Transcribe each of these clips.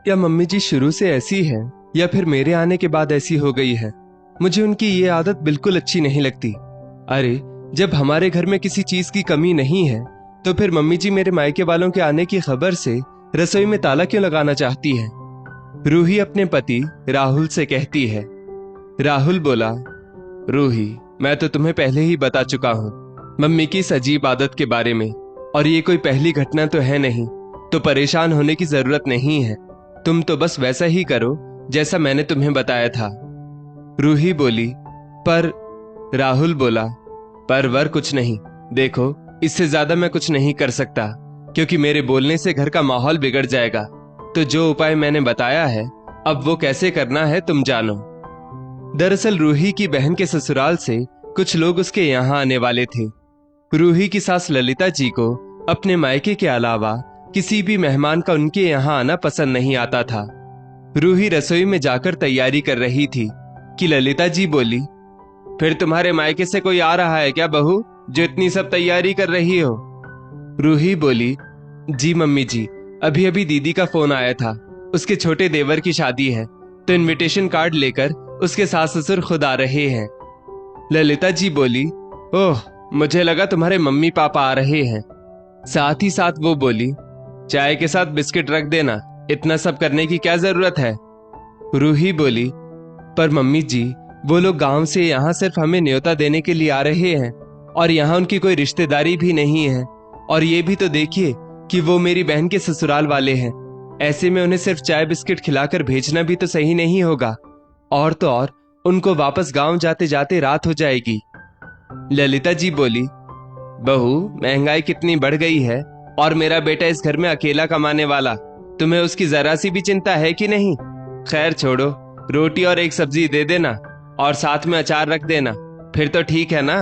या मम्मी जी शुरू से ऐसी है या फिर मेरे आने के बाद ऐसी हो गई है। मुझे उनकी ये आदत बिल्कुल अच्छी नहीं लगती। अरे, जब हमारे घर में किसी चीज की कमी नहीं है तो फिर मम्मी जी मेरे मायके वालों के आने की खबर से रसोई में ताला क्यों लगाना चाहती है? रूही अपने पति राहुल से कहती है। राहुल बोला, रूही, मैं तो तुम्हें पहले ही बता चुका हूँ मम्मी की इस अजीब आदत के बारे में, और ये कोई पहली घटना तो है नहीं, तो परेशान होने की जरूरत नहीं है। तुम तो बस वैसा ही करो जैसा मैंने तुम्हें बताया था। रूही बोली, पर राहुल बोला, पर वर कुछ नहीं। देखो, इससे ज्यादा मैं कुछ नहीं कर सकता क्योंकि मेरे बोलने से घर का माहौल बिगड़ जाएगा। तो जो उपाय मैंने बताया है अब वो कैसे करना है तुम जानो। दरअसल रूही की बहन के ससुराल से कुछ लोग उसके यहाँ आने वाले थे। रूही की सास ललिता जी को अपने मायके के अलावा किसी भी मेहमान का उनके यहाँ आना पसंद नहीं आता था। रूही रसोई में जाकर तैयारी कर रही थी कि ललिता जी बोली, फिर तुम्हारे मायके से कोई आ रहा है क्या बहू, जो इतनी सब तैयारी कर रही हो? रूही बोली, जी मम्मी जी, अभी अभी दीदी का फोन आया था, उसके छोटे देवर की शादी है तो इनविटेशन कार्ड लेकर उसके सास ससुर खुद आ रहे हैं। ललिता जी बोली, ओह, मुझे लगा तुम्हारे मम्मी पापा आ रहे हैं। साथ ही साथ वो बोली, चाय के साथ बिस्किट रख देना, इतना सब करने की क्या जरूरत है? रूही बोली, पर मम्मी जी, वो लोग गांव से यहाँ सिर्फ हमें न्योता देने के लिए आ रहे हैं और यहाँ उनकी कोई रिश्तेदारी भी नहीं है। और ये भी तो देखिए कि वो मेरी बहन के ससुराल वाले हैं। ऐसे में उन्हें सिर्फ चाय बिस्किट खिलाकर भेजना भी तो सही नहीं होगा। और तो और उनको वापस गांव जाते जाते रात हो जाएगी। ललिता जी बोली, बहू, महंगाई कितनी बढ़ गई है और मेरा बेटा इस घर में अकेला कमाने वाला, तुम्हें उसकी जरा सी भी चिंता है कि नहीं? खैर छोड़ो, रोटी और एक सब्जी दे देना और साथ में अचार रख देना, फिर तो ठीक है ना?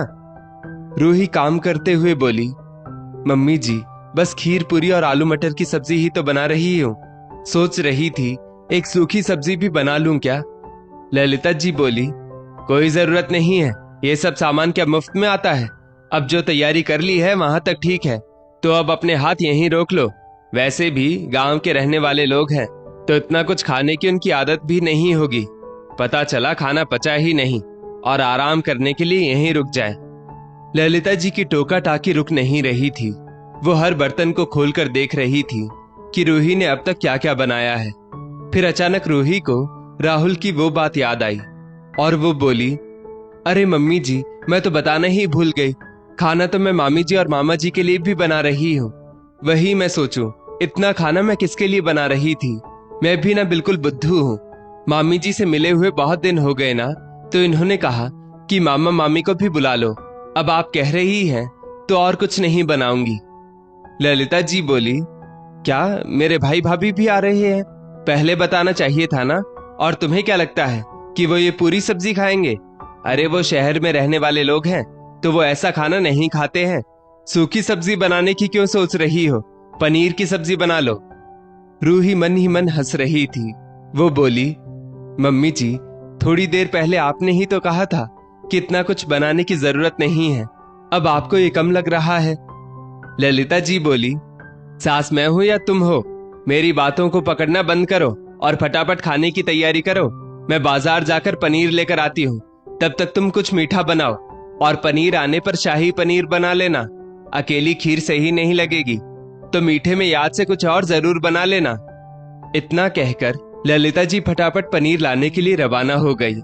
रूही काम करते हुए बोली, मम्मी जी, बस खीर पूरी और आलू मटर की सब्जी ही तो बना रही हूँ। सोच रही थी एक सूखी सब्जी भी बना लूं क्या? ललिता जी बोली, कोई जरूरत नहीं है, ये सब सामान क्या मुफ्त में आता है? अब जो तैयारी कर ली है वहां तक ठीक है, तो अब अपने हाथ यहीं रोक लो। वैसे भी गांव के रहने वाले लोग हैं तो इतना कुछ खाने की उनकी आदत भी नहीं होगी। पता चला खाना पचा ही नहीं और आराम करने के लिए यहीं रुक जाए। ललिता जी की टोका टाकी रुक नहीं रही थी। वो हर बर्तन को खोलकर देख रही थी कि रूही ने अब तक क्या क्या बनाया है। फिर अचानक रूही को राहुल की वो बात याद आई और वो बोली, अरे मम्मी जी, मैं तो बताना ही भूल गई, खाना तो मैं मामी जी और मामा जी के लिए भी बना रही हूँ। वही मैं सोचूं, इतना खाना मैं किसके लिए बना रही थी? मैं भी ना बिल्कुल बुद्धू हूँ। मामी जी से मिले हुए बहुत दिन हो गए ना, तो इन्होंने कहा कि मामा मामी को भी बुला लो। अब आप कह रही हैं तो और कुछ नहीं बनाऊंगी। ललिता जी बोली, क्या मेरे भाई भाभी भी आ रहे हैं? पहले बताना चाहिए था ना। और तुम्हें क्या लगता है कि वो ये पूरी सब्जी खाएंगे? अरे, वो शहर में रहने वाले लोग हैं तो वो ऐसा खाना नहीं खाते हैं। सूखी सब्जी बनाने की क्यों सोच रही हो? पनीर की सब्जी बना लो। रूही मन ही मन हंस रही थी। वो बोली, मम्मी जी, थोड़ी देर पहले आपने ही तो कहा था कि इतना कुछ बनाने की जरूरत नहीं है, अब आपको ये कम लग रहा है। ललिता जी बोली, सास मैं हूं या तुम हो? मेरी बातों को पकड़ना बंद करो और फटाफट खाने की तैयारी करो। मैं बाजार जाकर पनीर लेकर आती हूँ, तब तक तुम कुछ मीठा बनाओ और पनीर आने पर शाही पनीर बना लेना। अकेली खीर सही नहीं लगेगी तो मीठे में याद से कुछ और जरूर बना लेना। इतना कहकर ललिता जी फटाफट पनीर लाने के लिए रवाना हो गई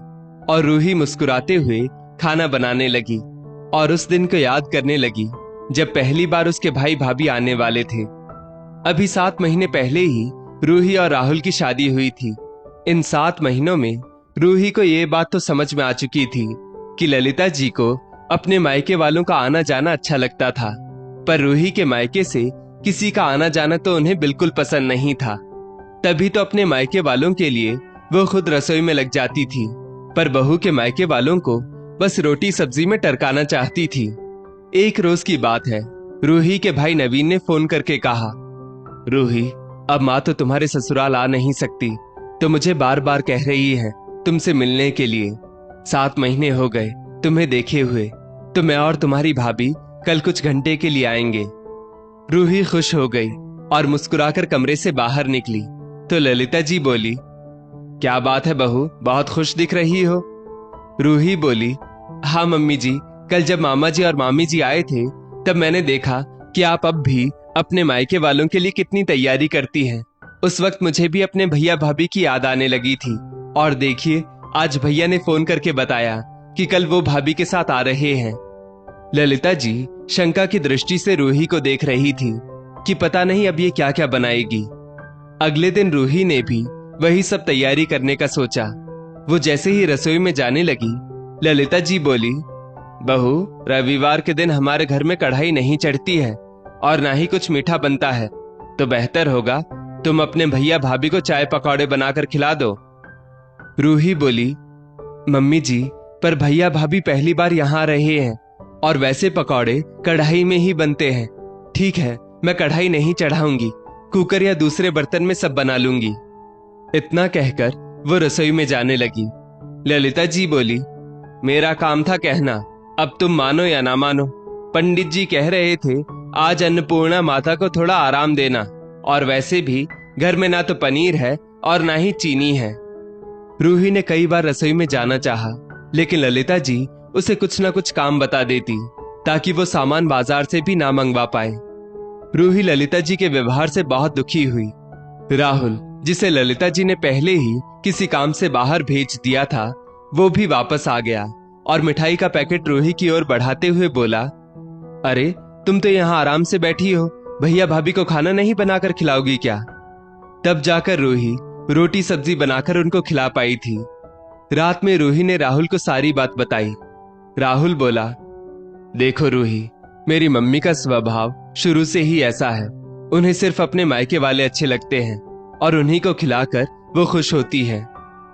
और रूही मुस्कुराते हुए खाना बनाने लगी और उस दिन को याद करने लगी जब पहली बार उसके भाई भाभी आने वाले थे। अभी 7 महीने पहले ही रूही और राहुल की शादी हुई थी। इन 7 महीनों में रूही को ये बात तो समझ में आ चुकी थी कि ललिता जी को अपने मायके वालों का आना जाना अच्छा लगता था, पर रूही के मायके से किसी का आना जाना तो उन्हें बिल्कुल पसंद नहीं था। तभी तो अपने मायके वालों के लिए वो खुद रसोई में लग जाती थी, पर बहू के मायके वालों को बस रोटी सब्जी में टरकाना चाहती थी। एक रोज की बात है, रूही के भाई नवीन ने फोन करके कहा, रूही, अब माँ तो तुम्हारे ससुराल आ नहीं सकती, तो मुझे बार बार कह रही है तुमसे मिलने के लिए। 7 महीने हो गए तुम्हें देखे हुए, तो मैं और तुम्हारी भाभी कल कुछ घंटे के लिए आएंगे। रूही खुश हो गई और मुस्कुराकर कमरे से बाहर निकली। तो ललिता जी बोली, क्या बात है बहू, बहुत खुश दिख रही हो। रूही बोली, हाँ मम्मी जी, कल जब मामा जी और मामी जी आए थे तब मैंने देखा कि आप अब भी अपने मायके वालों के लिए कितनी तैयारी करती हैं। उस वक्त मुझे भी अपने भैया भाभी की याद आने लगी थी, और देखिए आज भैया ने फोन करके बताया कि कल वो भाभी के साथ आ रहे हैं। ललिता जी शंका की दृष्टि से रूही को देख रही थी कि पता नहीं अब ये क्या क्या बनाएगी। अगले दिन रूही ने भी वही सब तैयारी करने का सोचा। वो जैसे ही रसोई में जाने लगी, ललिता जी बोली, बहू, रविवार के दिन हमारे घर में कढ़ाई नहीं चढ़ती है और ना ही कुछ मीठा बनता है, तो बेहतर होगा तुम अपने भैया भाभी को चाय पकौड़े बनाकर खिला दो। रूही बोली, मम्मी जी, पर भैया भाभी पहली बार यहाँ आ रहे हैं और वैसे पकौड़े कढ़ाई में ही बनते हैं। ठीक है, मैं कढ़ाई नहीं चढ़ाऊंगी, कुकर या दूसरे बर्तन में सब बना लूंगी। इतना कहकर वो रसोई में जाने लगी। ललिता जी बोली, मेरा काम था कहना, अब तुम मानो या ना मानो। पंडित जी कह रहे थे आज अन्नपूर्णा माता को थोड़ा आराम देना, और वैसे भी घर में ना तो पनीर है और ना ही चीनी है। रूही ने कई बार रसोई में जाना चाहा, लेकिन ललिता जी उसे कुछ ना कुछ काम बता देती ताकि वो सामान बाजार से भी ना मंगवा पाए। रूही ललिता जी के व्यवहार से बहुत दुखी हुई। राहुल, जिसे ललिता जी ने पहले ही किसी काम से बाहर भेज दिया था, वो भी वापस आ गया और मिठाई का पैकेट रूही की ओर बढ़ाते हुए बोला, अरे तुम तो यहाँ आराम से बैठी हो, भैया भाभी को खाना नहीं बनाकर खिलाओगी क्या? तब जाकर रूही रोटी सब्जी बनाकर उनको खिला पाई थी। रात में रूही ने राहुल को सारी बात बताई। राहुल बोला, देखो रूही, मेरी मम्मी का स्वभाव शुरू से ही ऐसा है। उन्हें सिर्फ अपने मायके वाले अच्छे लगते हैं और उन्हीं को खिलाकर वो खुश होती है।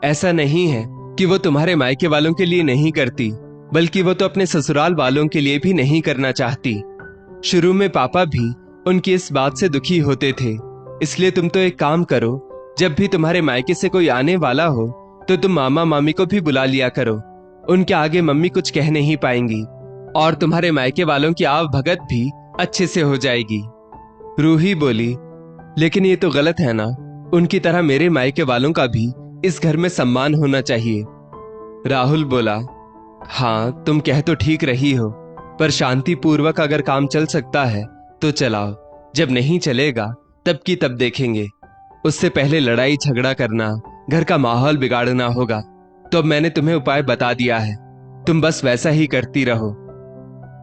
ऐसा नहीं है कि वो तुम्हारे मायके वालों के लिए नहीं करती, बल्कि वो तो अपने ससुराल वालों के लिए भी नहीं करना चाहती। शुरू में पापा भी उनकी इस बात से दुखी होते थे। इसलिए तुम तो एक काम करो, जब भी तुम्हारे मायके से कोई आने वाला हो तो तुम मामा मामी को भी बुला लिया करो। उनके आगे मम्मी कुछ कह नहीं पाएंगी और तुम्हारे मायके वालों की आव भगत भी अच्छे से हो जाएगी। रूही बोली, लेकिन ये तो गलत है ना, उनकी तरह मेरे मायके वालों का भी इस घर में सम्मान होना चाहिए। राहुल बोला, हाँ तुम कह तो ठीक रही हो, पर शांति पूर्वक अगर काम चल सकता है तो चलाओ, जब नहीं चलेगा तब की तब देखेंगे। उससे पहले लड़ाई झगड़ा करना, घर का माहौल बिगाड़ना होगा। तो अब मैंने तुम्हें उपाय बता दिया है, तुम बस वैसा ही करती रहो।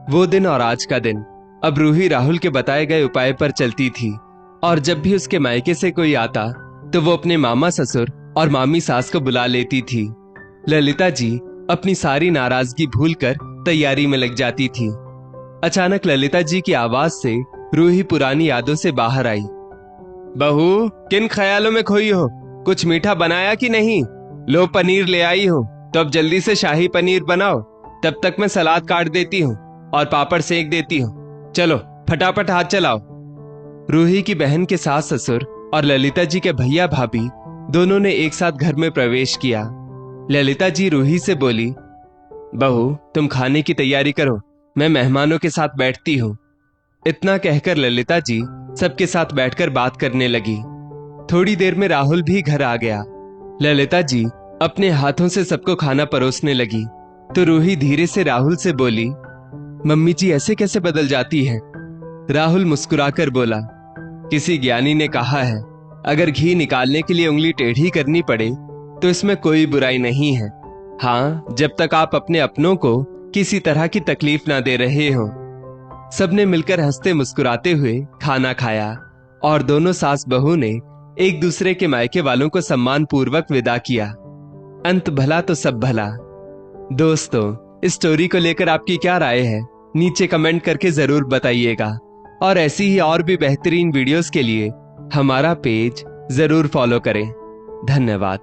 वो दिन और आज का दिन, अब रूही राहुल के बताए गए उपाय पर चलती थी, और जब भी उसके मायके से कोई आता तो वो अपने मामा ससुर और मामी सास को बुला लेती थी। ललिता जी अपनी सारी नाराजगी भूलकर तैयारी में लग जाती थी। अचानक ललिता जी की आवाज से रूही पुरानी यादों से बाहर आई। बहू, किन ख्यालों में खोई हो? कुछ मीठा बनाया कि नहीं? लो पनीर ले आई हूँ, तो अब जल्दी से शाही पनीर बनाओ, तब तक मैं सलाद काट देती हूँ और पापड़ सेक देती हूँ। चलो फटाफट हाथ चलाओ। रूही की बहन के सास ससुर और ललिता जी के भैया भाभी दोनों ने एक साथ घर में प्रवेश किया। ललिता जी रूही से बोली, बहू तुम खाने की तैयारी करो, मैं मेहमानों के साथ बैठती हूँ। इतना कहकर ललिता जी सबके साथ बैठकर बात करने लगी। थोड़ी देर में राहुल भी घर आ गया। ललिता जी अपने हाथों से सबको खाना परोसने लगी तो रूही धीरे से राहुल से बोली, मम्मी जी ऐसे कैसे बदल जाती है? राहुल मुस्कुराकर बोला, किसी ज्ञानी ने कहा है, अगर घी निकालने के लिए उंगली टेढ़ी करनी पड़े तो इसमें कोई बुराई नहीं है। हाँ, जब तक आप अपने अपनों को किसी तरह की तकलीफ ना दे रहे हो। सबने मिलकर हंसते मुस्कुराते हुए खाना खाया और दोनों सास बहू ने एक दूसरे के मायके वालों को सम्मान पूर्वक विदा किया। अंत भला तो सब भला। दोस्तों, इस स्टोरी को लेकर आपकी क्या राय है? नीचे कमेंट करके जरूर बताइएगा, और ऐसी ही और भी बेहतरीन वीडियोस के लिए हमारा पेज जरूर फॉलो करें। धन्यवाद।